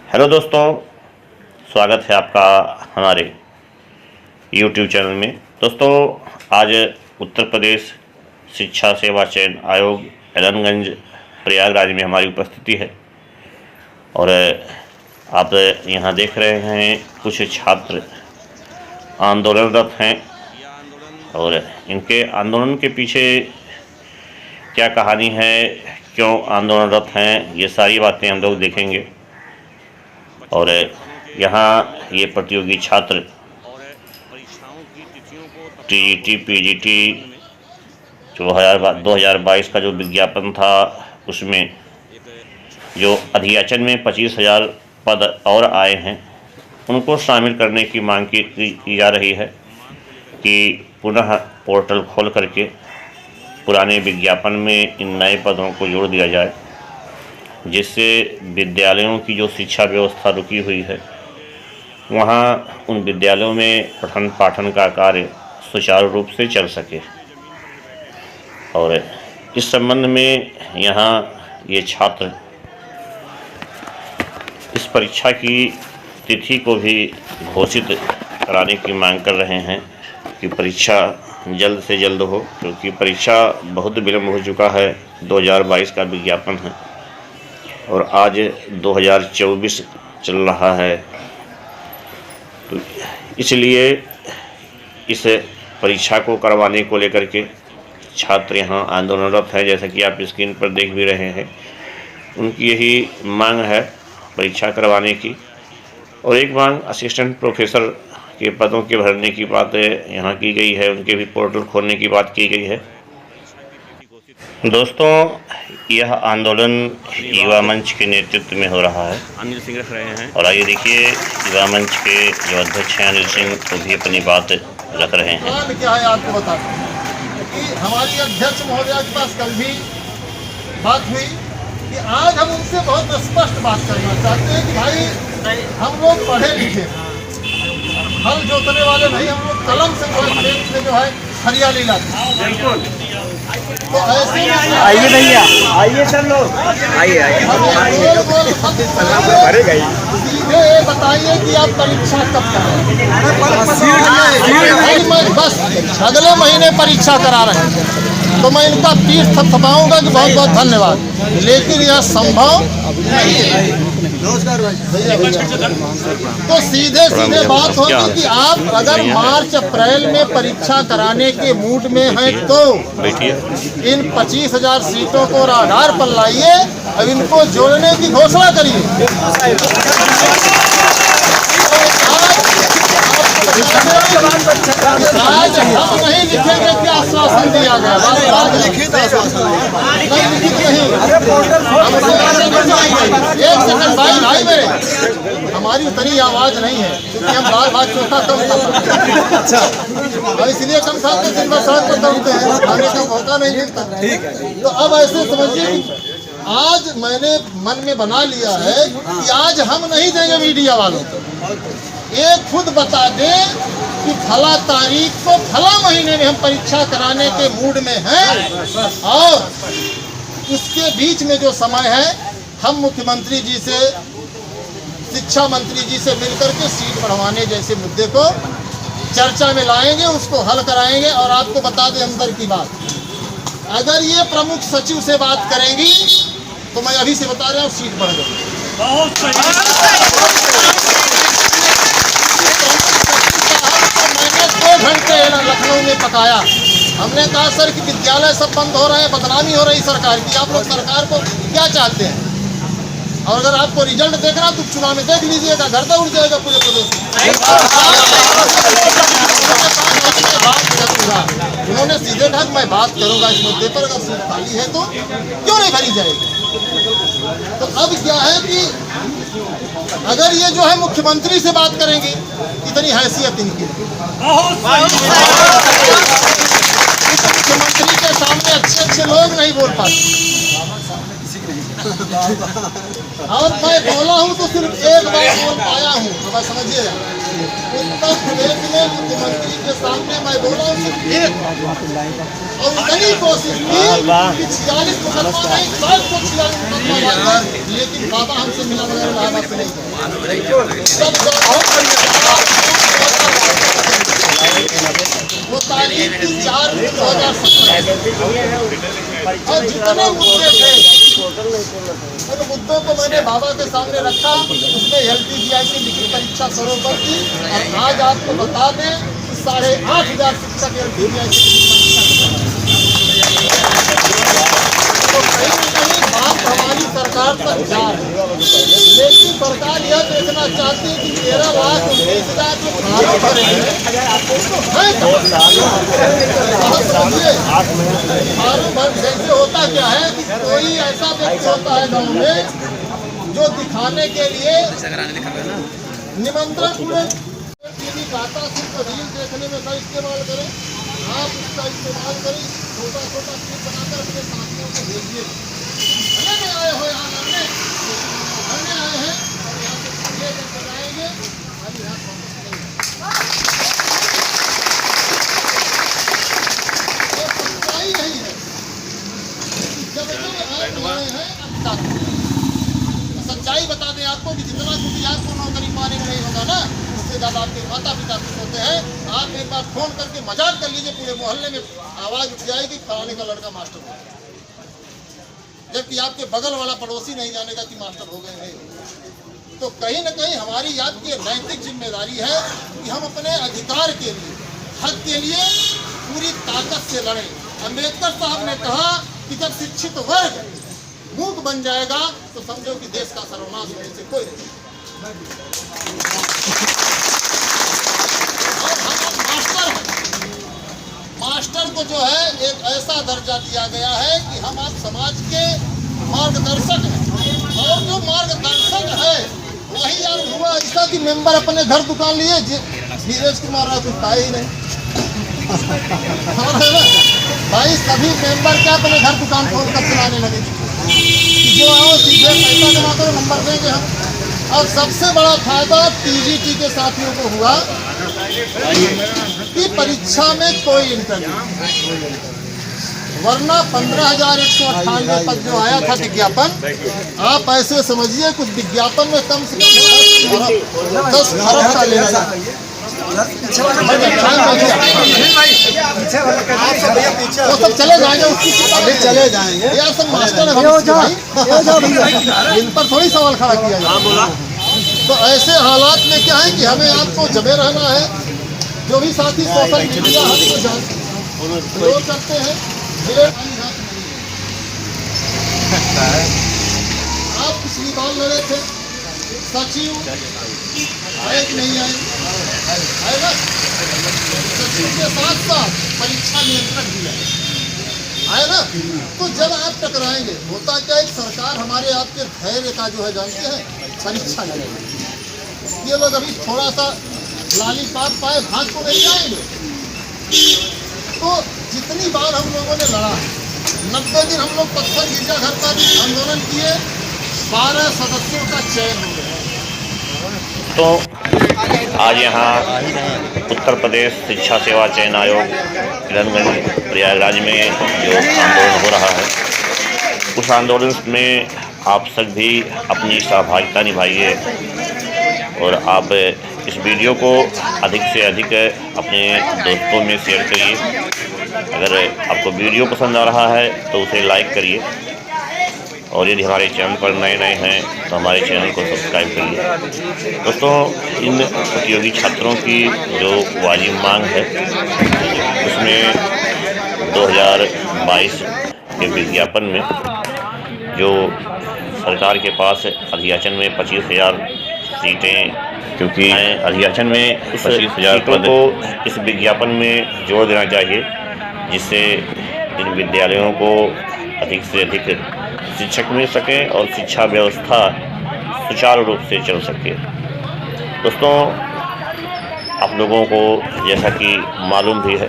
Hello दोस्तों, स्वागत है आपका हमारे YouTube चैनल में। दोस्तों, आज उत्तर प्रदेश शिक्षा सेवा चयन आयोग एलनगंज प्रयागराज में हमारी उपस्थिति है और आप यहाँ देख रहे हैं कुछ छात्र आंदोलनरत हैं और इनके आंदोलन के पीछे क्या कहानी है, क्यों आंदोलनरत हैं, ये सारी बातें हम लोग देखेंगे। और यहाँ ये प्रतियोगी छात्र टीजीटी पीजीटी 2022 का जो विज्ञापन था उसमें जो अधियाचन में 25,000 पद और आए हैं उनको शामिल करने की मांग की जा रही है कि पुनः पोर्टल खोल करके पुराने विज्ञापन में इन नए पदों को जोड़ दिया जाए, जिससे विद्यालयों की जो शिक्षा व्यवस्था रुकी हुई है वहाँ उन विद्यालयों में पठन पाठन का कार्य सुचारू रूप से चल सके। और इस संबंध में यहाँ ये छात्र इस परीक्षा की तिथि को भी घोषित कराने की मांग कर रहे हैं कि परीक्षा जल्द से जल्द हो, क्योंकि परीक्षा बहुत विलम्ब हो चुका है। 2022 का विज्ञापन है और आज 2024 चल रहा है, तो इसलिए इस परीक्षा को करवाने को लेकर के छात्र यहाँ आंदोलनरत हैं। जैसा कि आप स्क्रीन पर देख भी रहे हैं, उनकी यही मांग है परीक्षा करवाने की। और एक मांग असिस्टेंट प्रोफेसर के पदों के भरने की बात यहाँ की गई है, उनके भी पोर्टल खोलने की बात की गई है। दोस्तों, यह आंदोलन युवा मंच के नेतृत्व में हो रहा है। अनिल सिंह रख रहे हैं और आइए देखिए, युवा मंच के जो अध्यक्ष हैं अनिल सिंह वो भी अपनी बात रख रहे हैं। क्या है आपको बताते हैं कि हमारी अध्यक्ष महोदया के पास कल भी बात हुई कि आज हम उनसे बहुत स्पष्ट बात करना चाहते हैं कि भाई हम लोग पढ़े लिखे, हल जोतने वाले नहीं, हम लोग कलम से खेत में जो है हरियाली लाते। बिल्कुल। तो ऐसे आइए भैया, आइए सब लोग, आइए सीधे ये बताइए कि आप परीक्षा कब करें। बस अगले महीने परीक्षा करा रहे हैं तो मैं इनका पीठ थपथपाऊंगा कि बहुत बहुत धन्यवाद, लेकिन यह संभव नहीं है। तो सीधे सीधे बात होगी कि आप अगर मार्च अप्रैल में परीक्षा कराने के मूड में हैं तो इन 25,000 सीटों को आधार पर लाइए, अब इनको जोड़ने की घोषणा करिए। आज हम नहीं लिखेंगे कि आश्वासन दिया गया, लिखित आश्वासन नहीं, लिखित नहीं। एक सेकंड भाई मेरे, हमारी उतनी आवाज नहीं है क्योंकि हम बार बार चौथा कम खाता, इसलिए कम खाते दिन भर सड़क पर दौड़ते हैं, खाने का मौका नहीं मिलता। तो अब ऐसे समझिए कि आज मैंने मन में बना लिया है कि आज हम नहीं देंगे मीडिया वालों को, एक खुद बता दें कि फला तारीख को फला महीने में हम परीक्षा कराने के मूड में हैं, और उसके बीच में जो समय है हम मुख्यमंत्री जी से, शिक्षा मंत्री जी से मिलकर के सीट बढ़वाने जैसे मुद्दे को चर्चा में लाएंगे, उसको हल कराएंगे। और आपको बता दें अंदर की बात, अगर ये प्रमुख सचिव से बात करेंगी तो मैं अभी से बता रहा हूँ सीट बढ़ गई। बहुत सही। 2 घंटे लखनऊ में पकाया, हमने कहा सर कि विद्यालय सब बंद हो रहे हैं, बदनामी हो रही सरकार की, आप लोग सरकार को क्या चाहते हैं? और अगर आपको रिजल्ट देखना तो चुनाव में देख लीजिएगा, घर तो उड़ जाएगा पूरे प्रदेश में। उन्होंने सीधे कहा कि मैं बात करूंगा इस मुद्दे पर, अगर सीट खाली है तो क्यों नहीं भरी जाएगी। तो अब क्या है कि अगर ये जो है मुख्यमंत्री से बात करेंगे, इतनी हैसियत इनकी, मुख्यमंत्री के सामने अच्छे लोग नहीं बोल पाते। और मैं बोला हूँ तो सिर्फ एक बार बोल पाया हूँ, बस समझिए, उत्तर प्रदेश में मुख्यमंत्री के सामने मैं बोला सिर्फ एक और इतनी कोशिश की कि 46 मुकदमा नहीं 146 मुकदमा, लेकिन बाबा हमसे मिला वगैरह इलाहाबाद से नहीं। वो तारीख थी 4/2017 और जितने मुद्दे थे उन मुद्दों को मैंने बाबा के सामने रखा। उसने LTGI की लिखित परीक्षा सरोवर की और आज आपको बता दें कि 8,500 शिक्षक LTGI की तो कहीं न कहीं बात हमारी सरकार तक जा रही है, लेकिन सरकार यह देखना चाहती है कि 13,19,000 जो फार्म भरे हैं फार्म भर जैसे होता क्या है कि कोई ऐसा व्यक्ति होता है गाँव में जो दिखाने के लिए निमंत्रण पूरे टीवी खाता सिर्फ रील देखने में का इस्तेमाल करें, आप उसका इस्तेमाल करें, छोटा छोटा क्लिप बनाकर अपने साथियों को भेजिए। भले में आए हो यहाँ लड़ने आए हैं और यहाँ से ये जब बनाएंगे खाली हाथ वापस नहीं। ये सच्चाई नहीं है, जब आए हैं सच्चाई बता दें आपको कि जितना कुछ आपको नौकरी पाने में नहीं होगा ना, उससे ज़्यादा आपके माता पिता खुश होते हैं। आप एक बार फोन करके मजाक कर लीजिए, पूरे मोहल्ले में आवाज़ उठ जाएगी फलाने का लड़का मास्टर हो गया, जबकि आपके बगल वाला पड़ोसी नहीं जानेगा कि मास्टर हो गए नहीं। तो कहीं ना कहीं हमारी आपकी नैतिक जिम्मेदारी है कि हम अपने अधिकार के लिए, हक के लिए पूरी ताकत से लड़ें। अम्बेडकर साहब ने कहा कि जब शिक्षित वर्ग मूक बन जाएगा तो समझो कि देश का सर्वनाश होने से कोई नहीं। और हम मास्टर हैं, मास्टर को जो है एक ऐसा दर्जा दिया गया है कि हम आप समाज के मार्गदर्शक हैं, और जो मार्गदर्शक है वही यार हुआ ऐसा कि मेंबर अपने घर दुकान लिए धीरज कुमार राव कुछ पाए ही नहीं। भाई सभी मेंबर क्या अपने घर दुकान खोल कर चलाने लगे कि जो आओ सीधे पैसा जमा करो नंबर देंगे हम। और सबसे बड़ा फायदा TGT के साथियों को हुआ कि परीक्षा में कोई इंटरव्यू, वरना 15,198 पद जो आया था विज्ञापन, आप ऐसे समझिए कुछ विज्ञापन में कम से कम 10 खरब का लेना है। वो सब चले जाएंगे, उसकी चले जाएंगे यार, सब मास्टर है इन पर थोड़ी सवाल खड़ा किया जाए। तो ऐसे हालात में क्या है कि हमें आपको जमे रहना है। जो भी साथी सोशल मीडिया हम को जानते करते हैं, आप पिछली बार लड़े थे, सचिव आए कि नहीं आए, आएगा सचिव के साथ साथ परीक्षा नियंत्रक भी आए ना। तो जब आप टकराएंगे होता क्या, एक सरकार हमारे आपके धैर्य का जो है जानते हैं परीक्षा लेंगे। ये लोग अभी थोड़ा सा लालीपाप पाए भाग को नहीं जाएंगे। तो जितनी बार हम लोगों ने लड़ा, 90 दिन हम लोग पत्थर गिरजाघर पर आंदोलन किए, 12 सदस्यों का चयन हो गया। तो आज यहाँ उत्तर प्रदेश शिक्षा सेवा चयन आयोग किरणगंज प्रयागराज में जो आंदोलन हो रहा है, उस आंदोलन में आप सब भी अपनी सहभागिता निभाइए और आप इस वीडियो को अधिक से अधिक अपने दोस्तों में शेयर करिए। अगर आपको वीडियो पसंद आ रहा है तो उसे लाइक करिए, और यदि हमारे चैनल पर नए हैं तो हमारे चैनल को सब्सक्राइब करिए। दोस्तों, इन प्रतियोगी छात्रों की जो वाजिब मांग है उसमें 2022 के विज्ञापन में जो सरकार के पास अधियाचन में 25,000 सीटें, क्योंकि अधियाचन में 25,000 पद को इस विज्ञापन में जोड़ देना चाहिए, जिससे इन विद्यालयों को अधिक से अधिक शिक्षक मिल सके और शिक्षा व्यवस्था सुचारू रूप से चल सके। दोस्तों, आप लोगों को जैसा कि मालूम भी है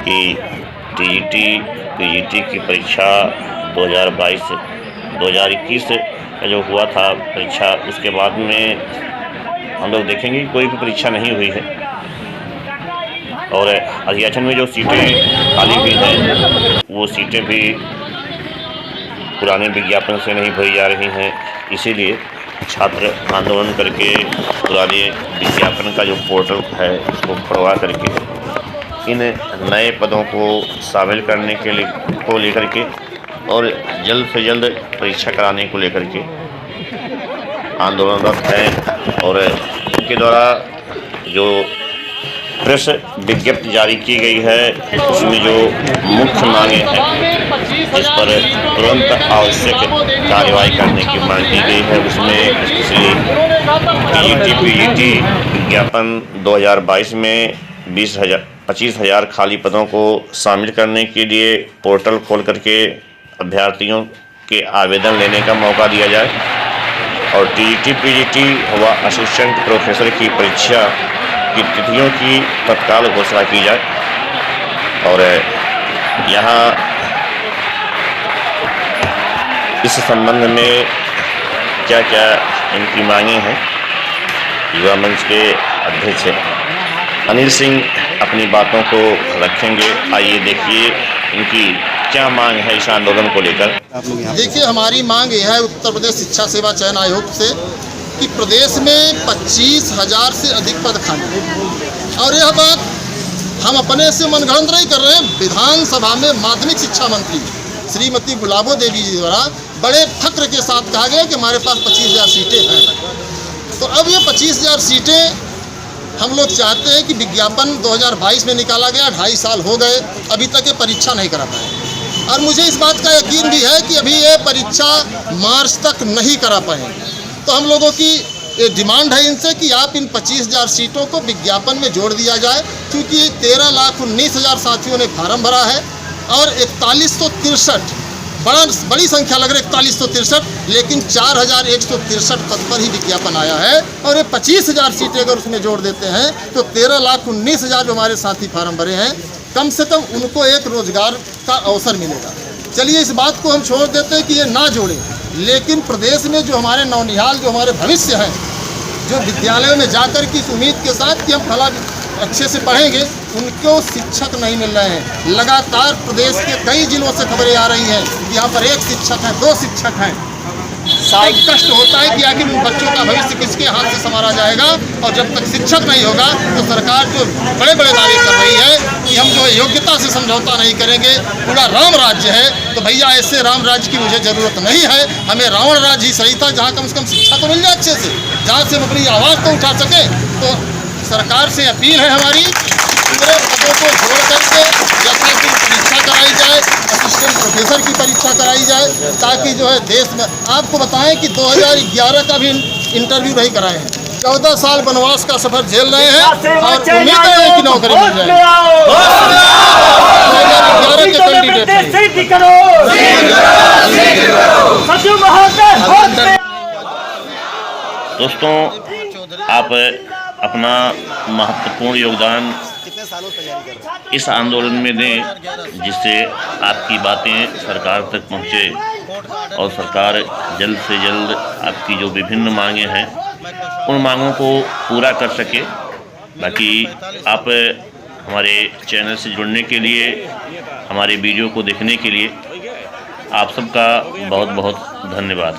कि TGT PGT की परीक्षा 2022-2021 का जो हुआ था परीक्षा, उसके बाद में हम लोग देखेंगे कि कोई भी परीक्षा नहीं हुई है और अधियाचन में जो सीटें खाली हुई हैं वो सीटें भी पुराने विज्ञापन से नहीं भरी जा रही हैं। इसीलिए छात्र आंदोलन करके पुराने विज्ञापन का जो पोर्टल है उसको खुलवा करके इन नए पदों को शामिल करने के लिए को लेकर के और जल्द से जल्द परीक्षा कराने को लेकर के आंदोलनरत हैं। और उनके द्वारा जो प्रेस विज्ञप्ति जारी की गई है उसमें जो मुख्य मांगे हैं इस पर तुरंत आवश्यक कार्रवाई करने की मांग की गई है। उसमें स्पेशली पीजीटी विज्ञापन 2022 में 25,000 खाली पदों को शामिल करने के लिए पोर्टल खोल करके अभ्यर्थियों के आवेदन लेने का मौका दिया जाए और टीईटी पीजीटी व असिस्टेंट प्रोफेसर की परीक्षा की तिथियों की तत्काल घोषणा की जाए। और यहाँ इस संबंध में क्या क्या इनकी मांगे हैं, युवा मंच के अध्यक्ष अनिल सिंह अपनी बातों को रखेंगे। आइए देखिए इनकी क्या मांग है इस आंदोलन को लेकर। देखिए, हमारी मांग यह है उत्तर प्रदेश शिक्षा सेवा चयन आयोग से कि प्रदेश में 25,000 से अधिक पद खाली और यह बात हम अपने से मनगढ़ंत नहीं कर रहे हैं। विधानसभा में माध्यमिक शिक्षा मंत्री श्रीमती गुलाबो देवी जी द्वारा बड़े फक्र के साथ कहा गया कि हमारे पास 25,000 सीटें हैं। तो अब ये 25,000 सीटें हम लोग चाहते हैं कि विज्ञापन 2022 में निकाला गया, 2.5 साल हो गए, अभी तक ये परीक्षा नहीं करा पाए और मुझे इस बात का यकीन भी है कि अभी ये परीक्षा मार्च तक नहीं करा पाएंगे। तो हम लोगों की ये डिमांड है इनसे कि आप इन 25,000 सीटों को विज्ञापन में जोड़ दिया जाए, क्योंकि 13,19,000 साथियों ने फार्म भरा है और 4163 बड़ी संख्या लग रही है 4163, लेकिन 4,163 पद पर ही विज्ञापन आया है और ये 25,000 सीटें अगर उसमें जोड़ देते हैं तो 13,19,000 जो हमारे साथी फार्म भरे हैं, कम से कम उनको एक रोजगार का अवसर मिलेगा। चलिए इस बात को हम छोड़ देते हैं कि ये ना जोड़ें, लेकिन प्रदेश में जो हमारे नवनिहाल जो हमारे भविष्य हैं, जो विद्यालयों में जाकर की इस उम्मीद के साथ कि हम फला अच्छे से पढ़ेंगे, उनको शिक्षक नहीं मिल रहे हैं। लगातार प्रदेश के कई जिलों से खबरें आ रही हैं कि यहाँ पर 1 शिक्षक है, 2 शिक्षक हैं। बहुत कष्ट होता है कि आखिर उन बच्चों का भविष्य किसके हाथ से संवारा जाएगा। और जब तक शिक्षक नहीं होगा तो सरकार जो बड़े बड़े दावे कर रही है कि हम जो योग्यता से समझौता नहीं करेंगे, पूरा राम राज्य है, तो भैया ऐसे राम राज्य की मुझे ज़रूरत नहीं है। हमें रावण राज्य ही सही था, जहाँ कम से कम शिक्षा तो मिल जाए अच्छे से, जहाँ से हम अपनी आवाज़ तो उठा सकें। तो सरकार से अपील है हमारी, पूरे पदों को जोड़ करके जैसा कि परीक्षा कराई जाए, असिस्टेंट प्रोफेसर की परीक्षा कराई जाए, ताकि जो है देश में आपको बताएं कि 2011 का भी इंटरव्यू नहीं कराए हैं। 14 साल वनवास का सफर झेल रहे हैं और उम्मीद है कि नौकरी मिल जाए। 2011 के कैंडिडेट दोस्तों, आप अपना महत्वपूर्ण योगदान इस आंदोलन में दें, जिससे आपकी बातें सरकार तक पहुंचे और सरकार जल्द से जल्द आपकी जो विभिन्न मांगे हैं उन मांगों को पूरा कर सके। बाकी आप हमारे चैनल से जुड़ने के लिए, हमारे वीडियो को देखने के लिए आप सबका बहुत बहुत धन्यवाद।